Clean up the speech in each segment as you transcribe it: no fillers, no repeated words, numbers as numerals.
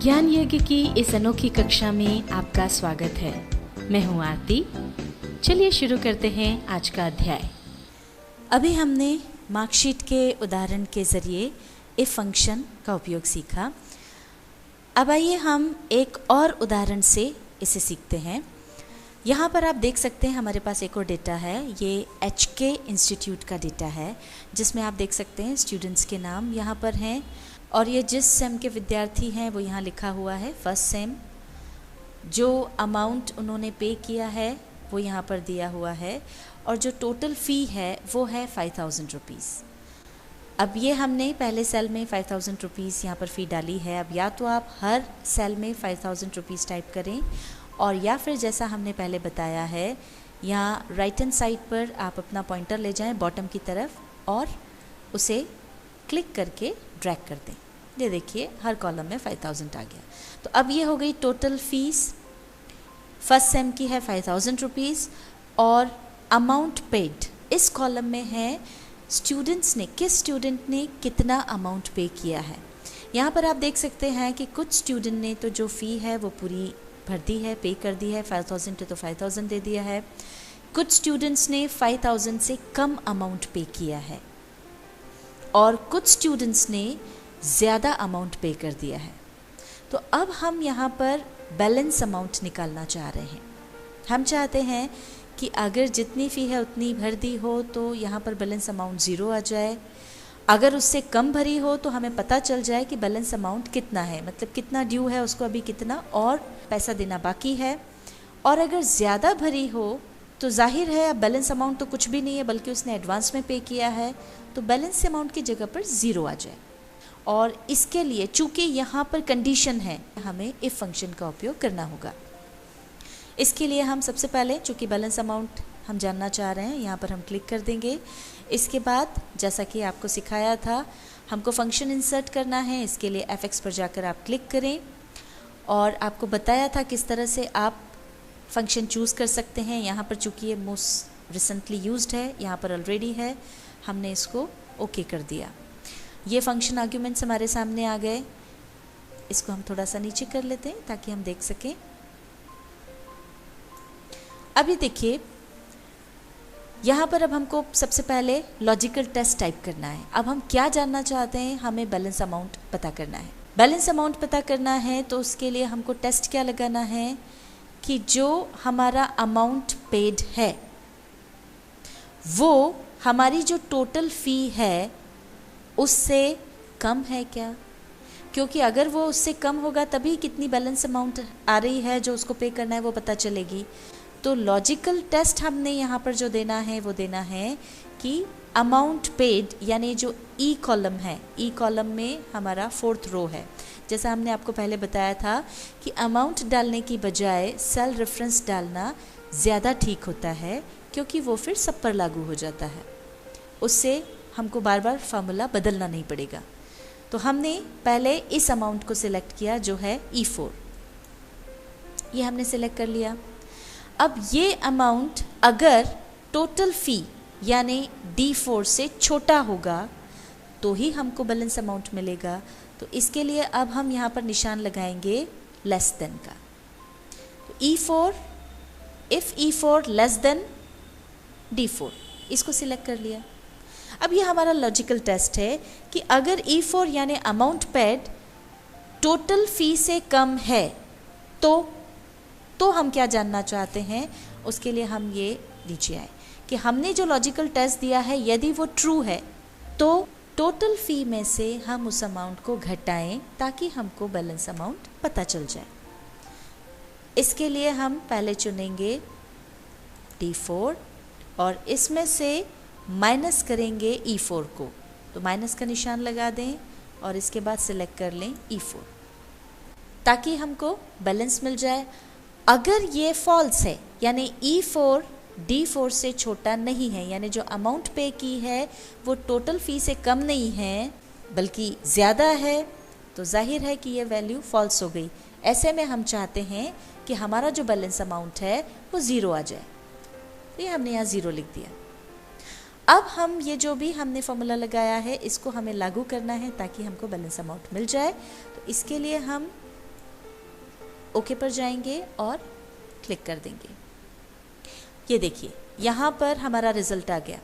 ज्ञान यज्ञ की इस अनोखी कक्षा में आपका स्वागत है। मैं हूँ आरती। चलिए शुरू करते हैं आज का अध्याय। अभी हमने मार्कशीट के उदाहरण के ज़रिए इफ फंक्शन का उपयोग सीखा। अब आइए हम एक और उदाहरण से इसे सीखते हैं। यहाँ पर आप देख सकते हैं हमारे पास एक और डेटा है। ये HK इंस्टीट्यूट का डेटा है जिसमें आप देख सकते हैं स्टूडेंट्स के नाम यहाँ पर हैं और ये जिस सेम के विद्यार्थी हैं वो यहाँ लिखा हुआ है फर्स्ट सेम। जो अमाउंट उन्होंने पे किया है वो यहाँ पर दिया हुआ है और जो टोटल फ़ी है वो है 5000 रुपीज़। अब ये हमने पहले सेल में 5000 रुपीज़ यहाँ पर फ़ी डाली है। अब या तो आप हर सेल में 5000 रुपीज़ टाइप करें और या फिर जैसा हमने पहले बताया है यहाँ राइट हैंड साइड पर आप अपना पॉइंटर ले जाएं बॉटम की तरफ और उसे क्लिक करके ड्रैग कर दें। ये देखिए हर कॉलम में 5000 आ गया। तो अब ये हो गई टोटल फीस। फर्स्ट सेम की है 5000 रुपीज़ और अमाउंट पेड इस कॉलम में है स्टूडेंट्स ने, किस स्टूडेंट ने कितना अमाउंट पे किया है। यहाँ पर आप देख सकते हैं कि कुछ स्टूडेंट ने तो जो फ़ी है वो पूरी भर दी है, पे कर दी है। 5000 तो 5000 दे दिया है। कुछ स्टूडेंट्स ने 5000 से कम अमाउंट पे किया है और कुछ स्टूडेंट्स ने ज़्यादा अमाउंट पे कर दिया है। तो अब हम यहाँ पर बैलेंस अमाउंट निकालना चाह रहे हैं। हम चाहते हैं कि अगर जितनी फ़ी है उतनी भर दी हो तो यहाँ पर बैलेंस अमाउंट 0 आ जाए। अगर उससे कम भरी हो तो हमें पता चल जाए कि बैलेंस अमाउंट कितना है, मतलब कितना ड्यू है उसको अभी कितना और पैसा देना बाकी है। और अगर ज़्यादा भरी हो तो जाहिर है अब बैलेंस अमाउंट तो कुछ भी नहीं है बल्कि उसने एडवांस में पे किया है, तो बैलेंस अमाउंट की जगह पर 0 आ जाए। और इसके लिए चूँकि यहाँ पर कंडीशन है हमें इफ फंक्शन का उपयोग करना होगा। इसके लिए हम सबसे पहले चूँकि बैलेंस अमाउंट हम जानना चाह रहे हैं यहाँ पर हम क्लिक कर देंगे। इसके बाद जैसा कि आपको सिखाया था हमको फंक्शन इंसर्ट करना है। इसके लिए fx पर जाकर आप क्लिक करें और आपको बताया था किस तरह से आप फंक्शन चूज़ कर सकते हैं। यहाँ पर चूँकि ये मोस्ट रिसेंटली यूज्ड है, यहाँ पर ऑलरेडी है, हमने इसको ओके कर दिया। ये फंक्शन आर्ग्यूमेंट्स हमारे सामने आ गए। इसको हम थोड़ा सा नीचे कर लेते हैं ताकि हम देख सकें। अभी देखिए यहाँ पर अब हमको सबसे पहले लॉजिकल टेस्ट टाइप करना है। अब हम क्या जानना चाहते हैं, हमें बैलेंस अमाउंट पता करना है। बैलेंस अमाउंट पता करना है तो उसके लिए हमको टेस्ट क्या लगाना है कि जो हमारा अमाउंट पेड है वो हमारी जो टोटल फ़ी है उससे कम है क्या, क्योंकि अगर वो उससे कम होगा तभी कितनी बैलेंस अमाउंट आ रही है जो उसको पे करना है वो पता चलेगी। तो लॉजिकल टेस्ट हमने यहाँ पर जो देना है वो देना है कि अमाउंट पेड यानी जो ई कॉलम है, ई कॉलम में हमारा 4th रो है। जैसा हमने आपको पहले बताया था कि अमाउंट डालने की बजाय सेल रेफरेंस डालना ज़्यादा ठीक होता है क्योंकि वो फिर सब पर लागू हो जाता है। उससे हमको बार बार फार्मूला बदलना नहीं पड़ेगा। तो हमने पहले इस अमाउंट को सिलेक्ट किया जो है E4। ये हमने सिलेक्ट कर लिया। अब ये अमाउंट अगर टोटल फ़ी यानी D4 से छोटा होगा तो ही हमको बैलेंस अमाउंट मिलेगा। तो इसके लिए अब हम यहाँ पर निशान लगाएंगे लेस देन का। तो E4, if E4 less than D4, इसको सिलेक्ट कर लिया। अब ये हमारा लॉजिकल टेस्ट है कि अगर E4 यानी अमाउंट पेड टोटल फ़ी से कम है तो हम क्या जानना चाहते हैं। उसके लिए हम ये नीचे आए कि हमने जो लॉजिकल टेस्ट दिया है यदि वो ट्रू है तो टोटल फ़ी में से हम उस अमाउंट को घटाएं ताकि हमको बैलेंस अमाउंट पता चल जाए। इसके लिए हम पहले चुनेंगे D4 और इसमें से माइनस करेंगे E4 को। तो माइनस का निशान लगा दें और इसके बाद सिलेक्ट कर लें E4 ताकि हमको बैलेंस मिल जाए। अगर ये फॉल्स है यानी E4 D4 से छोटा नहीं है यानी जो अमाउंट पे की है वो टोटल फ़ी से कम नहीं है बल्कि ज़्यादा है, तो जाहिर है कि ये वैल्यू फॉल्स हो गई। ऐसे में हम चाहते हैं कि हमारा जो बैलेंस अमाउंट है वो 0 आ जाए। तो ये हमने यहाँ 0 लिख दिया। अब हम ये जो भी हमने फॉर्मूला लगाया है इसको हमें लागू करना है ताकि हमको बैलेंस अमाउंट मिल जाए। तो इसके लिए हम ओके पर जाएंगे और क्लिक कर देंगे। ये देखिए यहाँ पर हमारा रिजल्ट आ गया।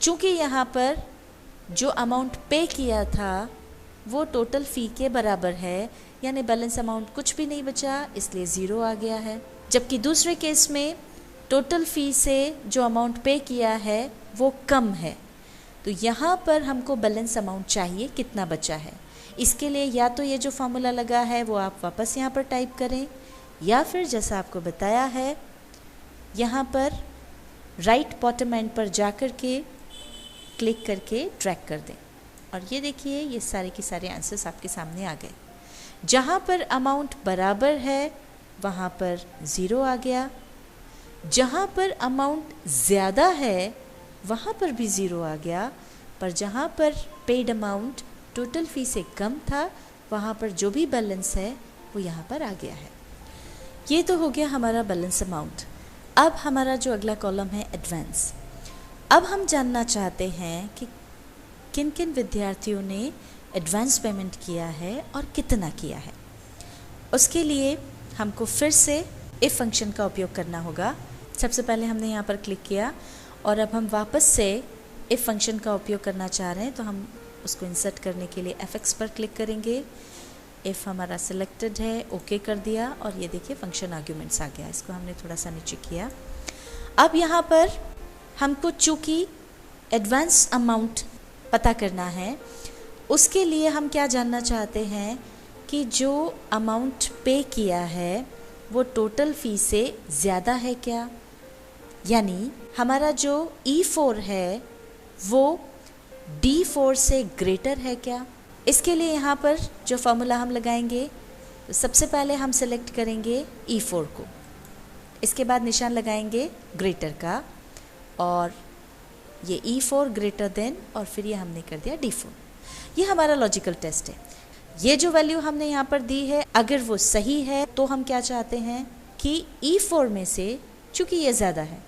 चूँकि यहाँ पर जो अमाउंट पे किया था वो टोटल फ़ी के बराबर है, यानी बैलेंस अमाउंट कुछ भी नहीं बचा, इसलिए ज़ीरो आ गया है। जबकि दूसरे केस में टोटल फ़ी से जो अमाउंट पे किया है वो कम है, तो यहाँ पर हमको बैलेंस अमाउंट चाहिए कितना बचा है। इसके लिए या तो ये जो फार्मूला लगा है वो आप वापस यहाँ पर टाइप करें, या फिर जैसा आपको बताया है यहाँ पर राइट बॉटम एंड पर जा कर के क्लिक करके ड्रैग कर दें। और ये देखिए ये सारे के सारे आंसर्स आपके सामने आ गए। जहाँ पर अमाउंट बराबर है वहाँ पर ज़ीरो आ गया, जहाँ पर अमाउंट ज़्यादा है वहाँ पर भी ज़ीरो आ गया, पर जहाँ पर पेड अमाउंट टोटल फ़ी से कम था वहाँ पर जो भी बैलेंस है वो यहाँ पर आ गया है। ये तो हो गया हमारा बैलेंस अमाउंट। अब हमारा जो अगला कॉलम है एडवांस। अब हम जानना चाहते हैं कि किन किन विद्यार्थियों ने एडवांस पेमेंट किया है और कितना किया है। उसके लिए हमको फिर से इफ़ फंक्शन का उपयोग करना होगा। सबसे पहले हमने यहाँ पर क्लिक किया और अब हम वापस से इफ़ फंक्शन का उपयोग करना चाह रहे हैं, तो हम उसको इंसर्ट करने के लिए fx पर क्लिक करेंगे। इफ़ हमारा सिलेक्टेड है, ओके कर दिया और ये देखिए फंक्शन आर्ग्यूमेंट्स आ गया। इसको हमने थोड़ा सा नीचे किया। अब यहाँ पर हमको चूँकि एडवांस अमाउंट पता करना है, उसके लिए हम क्या जानना चाहते हैं कि जो अमाउंट पे किया है वो टोटल फ़ी से ज़्यादा है क्या, यानी हमारा जो E4 है वो D4 से ग्रेटर है क्या। इसके लिए यहाँ पर जो फॉर्मूला हम लगाएंगे, तो सबसे पहले हम सेलेक्ट करेंगे E4 को, इसके बाद निशान लगाएंगे ग्रेटर का और ये E4 ग्रेटर देन और फिर ये हमने कर दिया D4। ये हमारा लॉजिकल टेस्ट है। ये जो वैल्यू हमने यहाँ पर दी है अगर वो सही है तो हम क्या चाहते हैं कि E4 में से, चूँकि ये ज़्यादा है,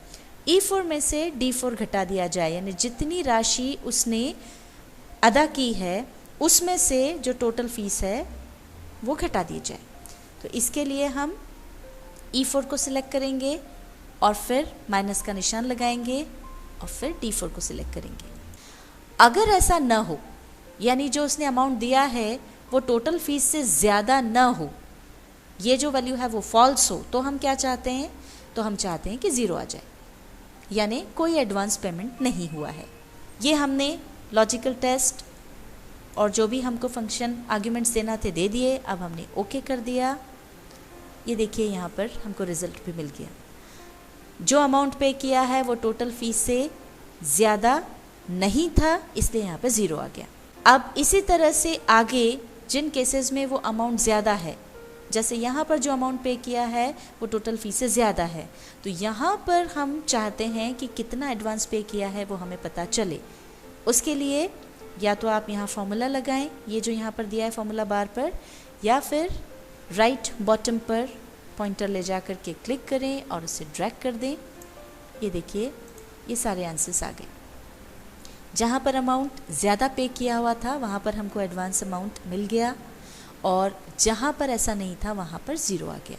E4 में से D4 घटा दिया जाए, यानी जितनी राशि उसने अदा की है उसमें से जो टोटल फीस है वो घटा दी जाए। तो इसके लिए हम E4 को सिलेक्ट करेंगे और फिर माइनस का निशान लगाएंगे और फिर D4 को सिलेक्ट करेंगे। अगर ऐसा न हो, यानी जो उसने अमाउंट दिया है वो टोटल फीस से ज़्यादा न हो, ये जो वैल्यू है वो फॉल्स हो, तो हम क्या चाहते हैं, तो हम चाहते हैं कि ज़ीरो आ जाए, यानी कोई एडवांस पेमेंट नहीं हुआ है। ये हमने लॉजिकल टेस्ट और जो भी हमको फंक्शन आर्ग्यूमेंट्स देना थे दे दिए। अब हमने ओके कर दिया। ये देखिए यहाँ पर हमको रिज़ल्ट भी मिल गया। जो अमाउंट पे किया है वो टोटल फीस से ज़्यादा नहीं था, इसलिए यहाँ पे ज़ीरो आ गया। अब इसी तरह से आगे जिन केसेस में वो अमाउंट ज़्यादा है, जैसे यहाँ पर जो अमाउंट पे किया है वो टोटल फीस से ज़्यादा है, तो यहाँ पर हम चाहते हैं कि कितना एडवांस पे किया है वो हमें पता चले। उसके लिए या तो आप यहाँ फॉर्मूला लगाएं, ये जो यहाँ पर दिया है फॉर्मूला बार पर, या फिर राइट बॉटम पर पॉइंटर ले जा कर के क्लिक करें और उसे ड्रैग कर दें। ये देखिए ये सारे आंसर्स आ गए। जहाँ पर अमाउंट ज़्यादा पे किया हुआ था वहाँ पर हमको एडवांस अमाउंट मिल गया, और जहाँ पर ऐसा नहीं था वहाँ पर ज़ीरो आ गया।